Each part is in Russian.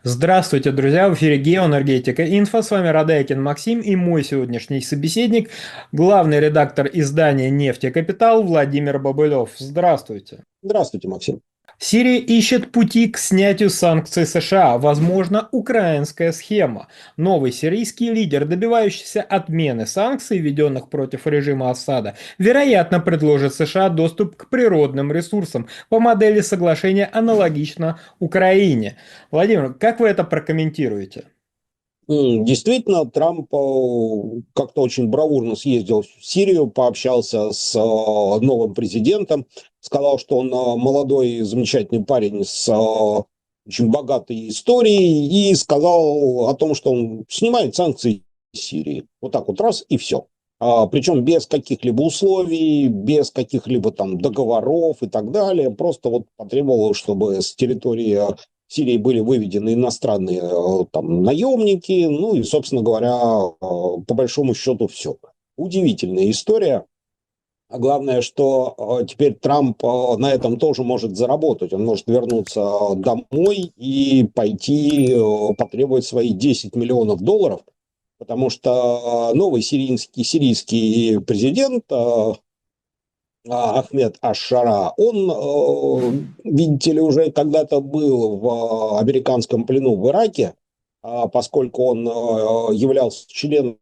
Здравствуйте, друзья! В эфире Геоэнергетика Инфо. С вами Радайкин Максим и мой сегодняшний собеседник, главный редактор издания «Нефть и Капитал» Владимир Бобылев. Здравствуйте! Здравствуйте, Максим. Сирия ищет пути к снятию санкций США. Возможно, украинская схема. Новый сирийский лидер, добивающийся отмены санкций, введенных против режима Асада, вероятно, предложит США доступ к природным ресурсам по модели соглашения аналогично Украине. Владимир, как вы это прокомментируете? Действительно, Трамп как-то очень бравурно съездил в Сирию, пообщался с новым президентом, сказал, что он молодой, замечательный парень с очень богатой историей, и сказал о том, что он снимает санкции из Сирии. Вот так вот раз и все. Причем без каких-либо условий, без каких-либо там договоров и так далее. Просто вот потребовал, чтобы с территории Сирии были выведены иностранные там наемники, ну и, собственно говоря, по большому счету все. Удивительная история. А главное, что теперь Трамп на этом тоже может заработать. Он может вернуться домой и пойти потребовать свои 10 миллионов долларов, потому что новый сирийский президент Ахмед Аш-Шара, он, видите ли, уже когда-то был в американском плену в Ираке, поскольку он являлся членом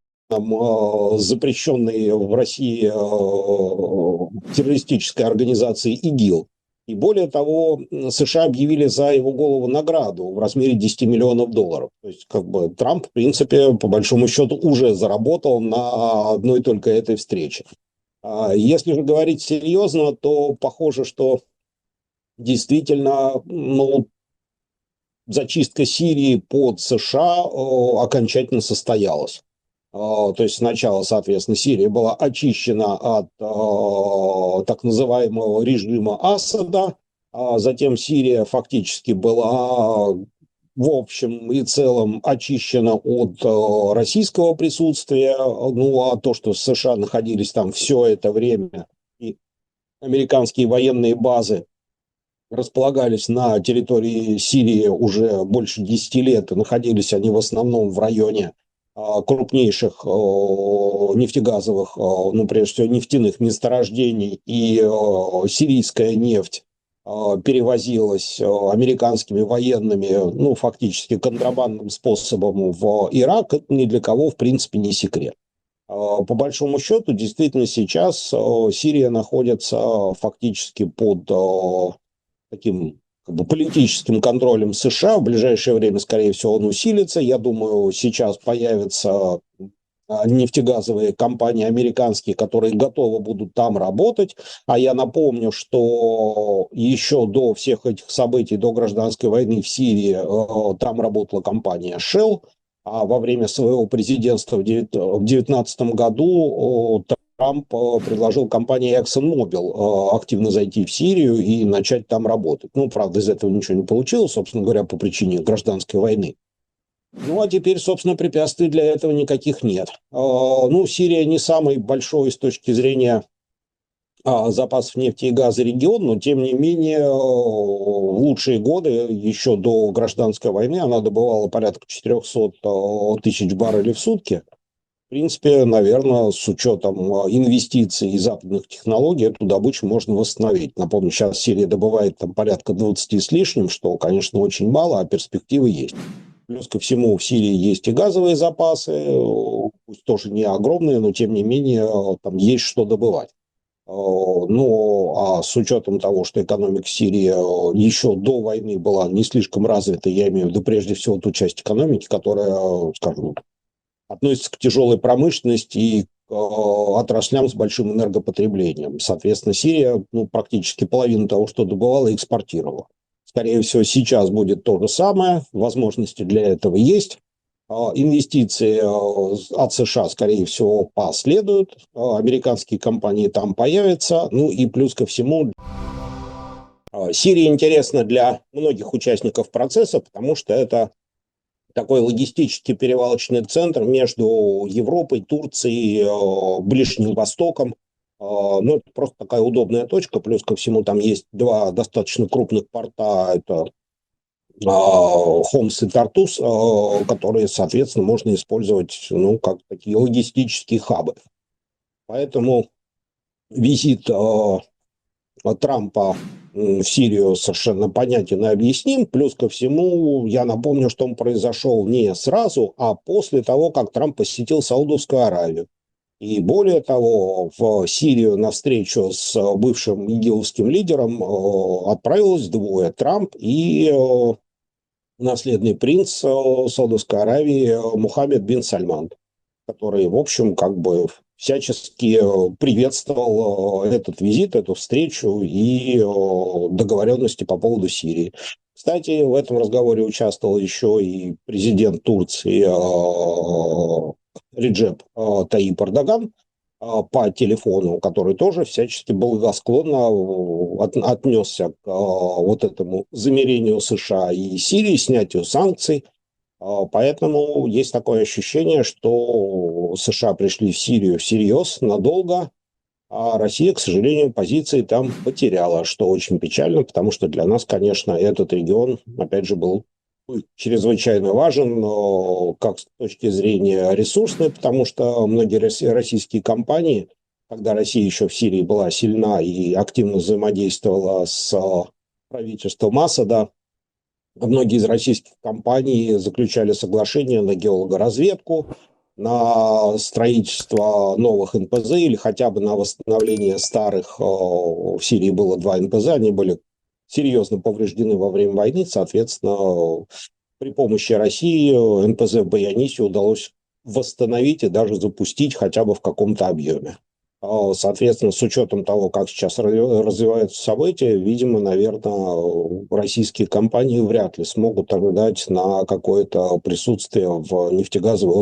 запрещенной в России террористической организации ИГИЛ. И более того, США объявили за его голову награду в размере 10 миллионов долларов. То есть, как бы Трамп, в принципе, по большому счету, уже заработал на одной только этой встрече. Если же говорить серьезно, то похоже, что действительно, ну, зачистка Сирии под США окончательно состоялась. То есть сначала, соответственно, Сирия была очищена от так называемого режима Асада, а затем Сирия фактически была в общем и целом очищена от российского присутствия. Ну, а то, что США находились там все это время, и американские военные базы располагались на территории Сирии уже больше 10 лет, и находились они в основном в районе крупнейших нефтегазовых, ну, прежде всего, нефтяных месторождений, и сирийская нефть перевозилась американскими военными, ну, фактически контрабандным способом в Ирак, это ни для кого, в принципе, не секрет. По большому счету, действительно, сейчас Сирия находится фактически под таким как бы политическим контролем США. В ближайшее время, скорее всего, он усилится. Я думаю, сейчас появятся нефтегазовые компании американские, которые готовы будут там работать. А я напомню, что еще до всех этих событий, до гражданской войны в Сирии, там работала компания Shell. А во время своего президентства в 2019 году Трамп предложил компании ExxonMobil активно зайти в Сирию и начать там работать. Ну, правда, из этого ничего не получилось, собственно говоря, по причине гражданской войны. Ну, а теперь, собственно, препятствий для этого никаких нет. Ну, Сирия не самый большой с точки зрения запасов нефти и газа регион, но, тем не менее, в лучшие годы, еще до гражданской войны, она добывала порядка 400 тысяч баррелей в сутки. В принципе, наверное, с учетом инвестиций и западных технологий, эту добычу можно восстановить. Напомню, сейчас Сирия добывает там порядка 20 с лишним, что, конечно, очень мало, а перспективы есть. Плюс ко всему, в Сирии есть и газовые запасы, пусть тоже не огромные, но, тем не менее, там есть что добывать. Ну, а с учетом того, что экономика Сирии еще до войны была не слишком развита, я имею в виду прежде всего ту часть экономики, которая, скажем, относится к тяжелой промышленности и к отраслям с большим энергопотреблением. Соответственно, Сирия практически половину того, что добывала, экспортировала. Скорее всего, сейчас будет то же самое, возможности для этого есть. Инвестиции от США, скорее всего, последуют, американские компании там появятся, ну и плюс ко всему, Сирия интересна для многих участников процесса, потому что это такой логистический перевалочный центр между Европой, Турцией, Ближним Востоком. Ну, это просто такая удобная точка. Плюс ко всему там есть два достаточно крупных порта. Это Хомс и Тартус, которые, соответственно, можно использовать, ну, как такие логистические хабы. Поэтому визит Трампа в Сирию совершенно понятен и объясним. Плюс ко всему, я напомню, что он произошел не сразу, а после того, как Трамп посетил Саудовскую Аравию. И более того, в Сирию на встречу с бывшим игиловским лидером отправилось двое: Трамп и наследный принц Саудовской Аравии Мухаммед бин Сальман, который, в общем, как бы всячески приветствовал этот визит, эту встречу и договоренности по поводу Сирии. Кстати, в этом разговоре участвовал еще и президент Турции Реджеп Таyyip Эрдоган по телефону, который тоже всячески благосклонно отнесся к вот этому замирению США и Сирии, снятию санкций. Поэтому есть такое ощущение, что США пришли в Сирию всерьез, надолго, а Россия, к сожалению, позиции там потеряла, что очень печально, потому что для нас, конечно, этот регион, опять же, был чрезвычайно важен, как с точки зрения ресурсной, потому что многие российские компании, когда Россия еще в Сирии была сильна и активно взаимодействовала с правительством Асада, многие из российских компаний заключали соглашения на геологоразведку, на строительство новых НПЗ или хотя бы на восстановление старых. В Сирии было два НПЗ, они были серьезно повреждены во время войны. Соответственно, при помощи России НПЗ в Баянисе удалось восстановить и даже запустить хотя бы в каком-то объеме. Соответственно, с учетом того, как сейчас развиваются события, видимо, наверное, российские компании вряд ли смогут ожидать на какое-то присутствие в нефтегазовой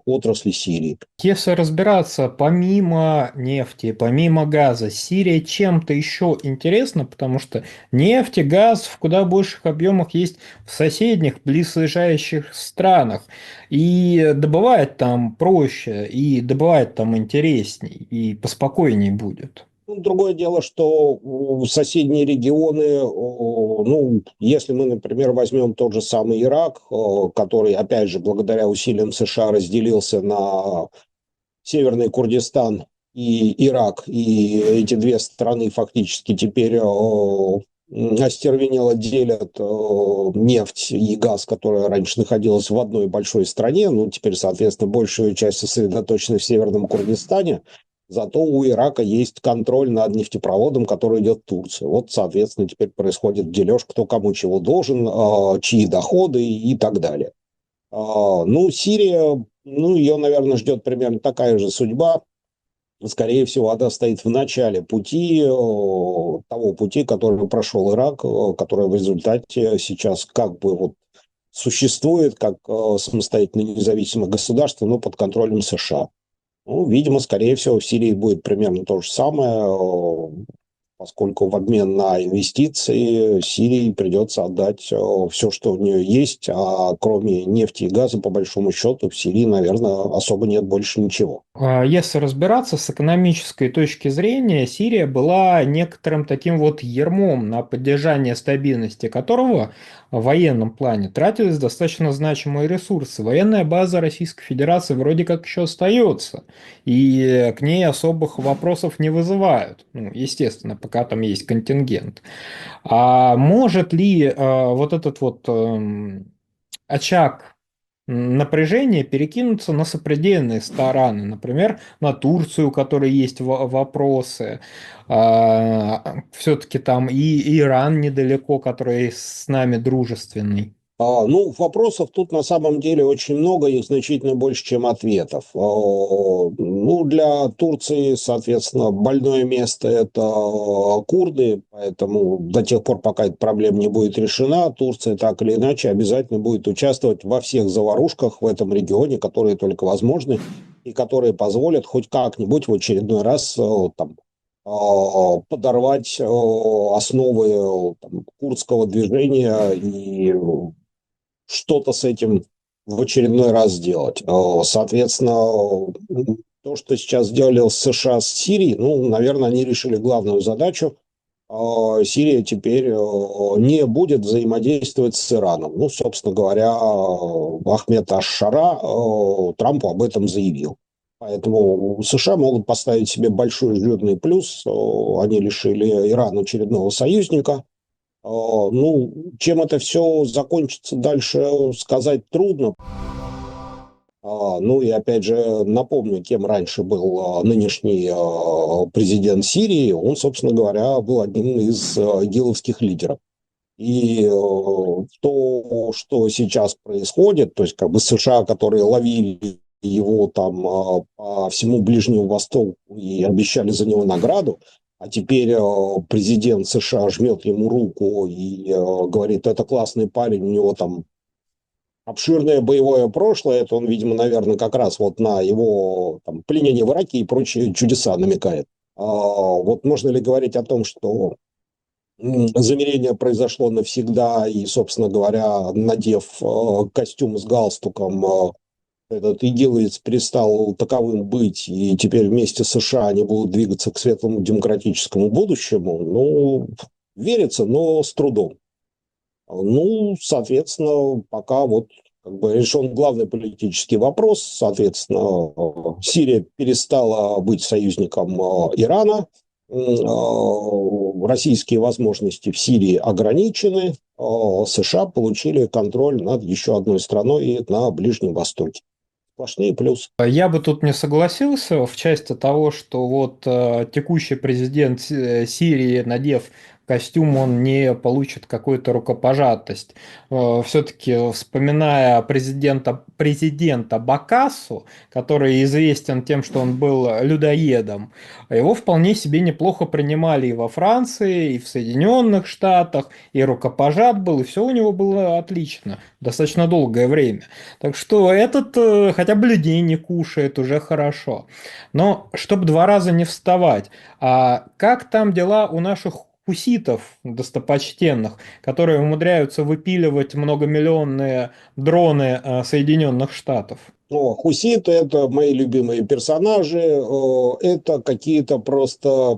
отрасли Сирии. Если разбираться, помимо нефти, помимо газа, Сирия чем-то еще интересна, потому что нефть и газ в куда больших объемах есть в соседних, близлежащих странах. И добывать там проще, и добывать там интересней, и поспокойней будет. Ну, другое дело, что соседние регионы, ну, если мы, например, возьмем тот же самый Ирак, который, опять же, благодаря усилиям США разделился на Северный Курдистан и Ирак, и эти две страны фактически теперь остервенело делят нефть и газ, которая раньше находилась в одной большой стране, ну, теперь, соответственно, большую часть сосредоточена в Северном Курдистане, зато у Ирака есть контроль над нефтепроводом, который идет в Турцию. Вот, соответственно, теперь происходит дележ, кто кому чего должен, чьи доходы и так далее. Ну, Сирия, ну, ее, наверное, ждет примерно такая же судьба. Скорее всего, она стоит в начале пути, того пути, который прошел Ирак, который в результате сейчас как бы вот существует как самостоятельное независимое государство, но под контролем США. Ну, видимо, скорее всего, в Сирии будет примерно то же самое, поскольку в обмен на инвестиции Сирии придется отдать все, что у нее есть, а кроме нефти и газа, по большому счету, в Сирии, наверное, особо нет больше ничего. Если разбираться с экономической точки зрения, Сирия была некоторым таким вот ярмом, на поддержание стабильности которого в военном плане тратились достаточно значимые ресурсы. Военная база Российской Федерации вроде как еще остается, и к ней особых вопросов не вызывают. Ну, естественно, пока там есть контингент. А может ли вот этот вот очаг напряжение перекинуться на сопредельные стороны, например, на Турцию, у которой есть вопросы, все-таки там и Иран недалеко, который с нами дружественный. Ну, вопросов тут на самом деле очень много, их значительно больше, чем ответов. Ну, для Турции, соответственно, больное место – это курды, поэтому до тех пор, пока эта проблема не будет решена, Турция так или иначе обязательно будет участвовать во всех заварушках в этом регионе, которые только возможны и которые позволят хоть как-нибудь в очередной раз там, подорвать основы там, курдского движения и что-то с этим в очередной раз сделать. Соответственно, то, что сейчас сделали США с Сирией, ну, наверное, они решили главную задачу. Сирия теперь не будет взаимодействовать с Ираном. Ну, собственно говоря, Ахмед Аш-Шара Трампу об этом заявил. Поэтому США могут поставить себе большой жирный плюс. Они лишили Ирана очередного союзника. Ну, чем это все закончится дальше, сказать трудно. Ну и опять же напомню, кем раньше был нынешний президент Сирии. Он, собственно говоря, был одним из игиловских лидеров. И то, что сейчас происходит, то есть как бы США, которые ловили его там по всему Ближнему Востоку и обещали за него награду, а теперь президент США жмет ему руку и говорит, это классный парень, у него там обширное боевое прошлое, это он, видимо, наверное, как раз вот на его там, пленение в Ираке и прочие чудеса намекает. Вот можно ли говорить о том, что замерение произошло навсегда, и, собственно говоря, надев костюм с галстуком, этот игиловец перестал таковым быть, и теперь вместе с США они будут двигаться к светлому демократическому будущему, ну, верится, но с трудом. Ну, соответственно, пока вот как бы решен главный политический вопрос, соответственно, Сирия перестала быть союзником Ирана, российские возможности в Сирии ограничены, США получили контроль над еще одной страной на Ближнем Востоке. Сплошные плюсы. Я бы тут не согласился в части того, что вот текущий президент Сирии, надев костюм, он не получит какую-то рукопожатость. Все-таки вспоминая президента Бакассу, который известен тем, что он был людоедом, его вполне себе неплохо принимали и во Франции, и в Соединенных Штатах, и рукопожат был, и все у него было отлично, достаточно долгое время. Так что этот хотя бы людей не кушает, уже хорошо. Но чтобы два раза не вставать, а как там дела у наших хуситов достопочтенных, которые умудряются выпиливать многомиллионные дроны Соединенных Штатов? Хуситы – это мои любимые персонажи, это какие-то просто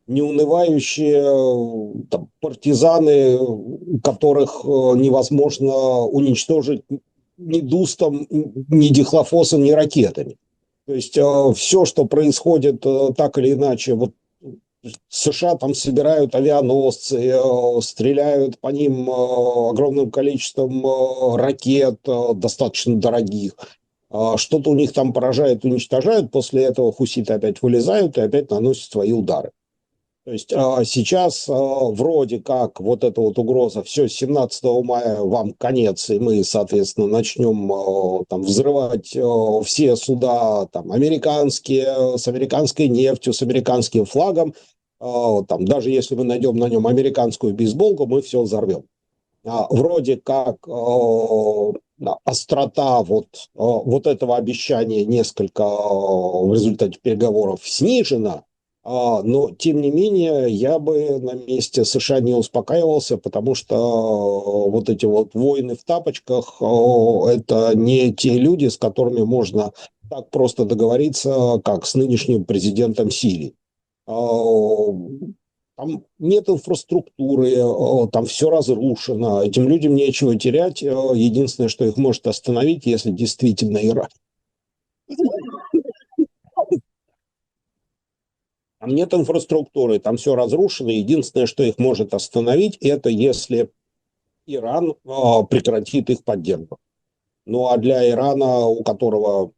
неунывающие там, партизаны, которых невозможно уничтожить ни дустом, ни дихлофосом, ни ракетами. То есть все, что происходит так или иначе, вот США там собирают авианосцы, стреляют по ним огромным количеством ракет, достаточно дорогих. Что-то у них там поражает, уничтожают, после этого хуситы опять вылезают и опять наносят свои удары. То есть сейчас вроде как вот эта вот угроза, все, 17 мая вам конец, и мы, соответственно, начнем там взрывать все суда там, американские, с американской нефтью, с американским флагом. Там, даже если мы найдем на нем американскую бейсболку, мы все взорвем. Вроде как острота вот этого обещания несколько в результате переговоров снижена. Но, тем не менее, я бы на месте США не успокаивался, потому что вот эти вот воины в тапочках, это не те люди, с которыми можно так просто договориться, как с нынешним президентом Сирии. Там нет инфраструктуры, там все разрушено, этим людям нечего терять. Единственное, что их может остановить, если действительно Иран. Там нет инфраструктуры, там все разрушено. Единственное, что их может остановить, это если Иран прекратит их поддержку. Ну а для Ирана, у которого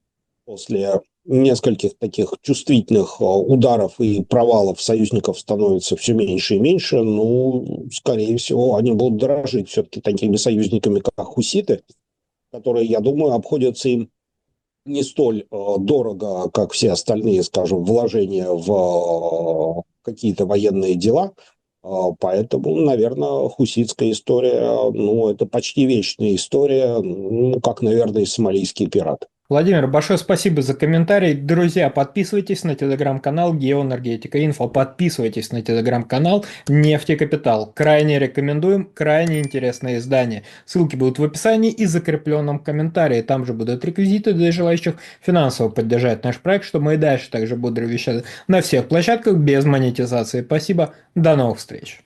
после нескольких таких чувствительных ударов и провалов союзников становится все меньше и меньше, ну, скорее всего, они будут дорожить все-таки такими союзниками, как хуситы, которые, я думаю, обходятся им не столь дорого, как все остальные, скажем, вложения в какие-то военные дела. Поэтому, наверное, хуситская история, ну, это почти вечная история, ну, как, наверное, и сомалийские пираты. Владимир, большое спасибо за комментарий. Друзья, подписывайтесь на телеграм-канал Геоэнергетика Инфо, подписывайтесь на телеграм-канал Нефтекапитал. Крайне рекомендуем, крайне интересное издание. Ссылки будут в описании и закрепленном комментарии. Там же будут реквизиты для желающих финансово поддержать наш проект, чтобы мы и дальше также бодро вещали на всех площадках без монетизации. Спасибо, до новых встреч.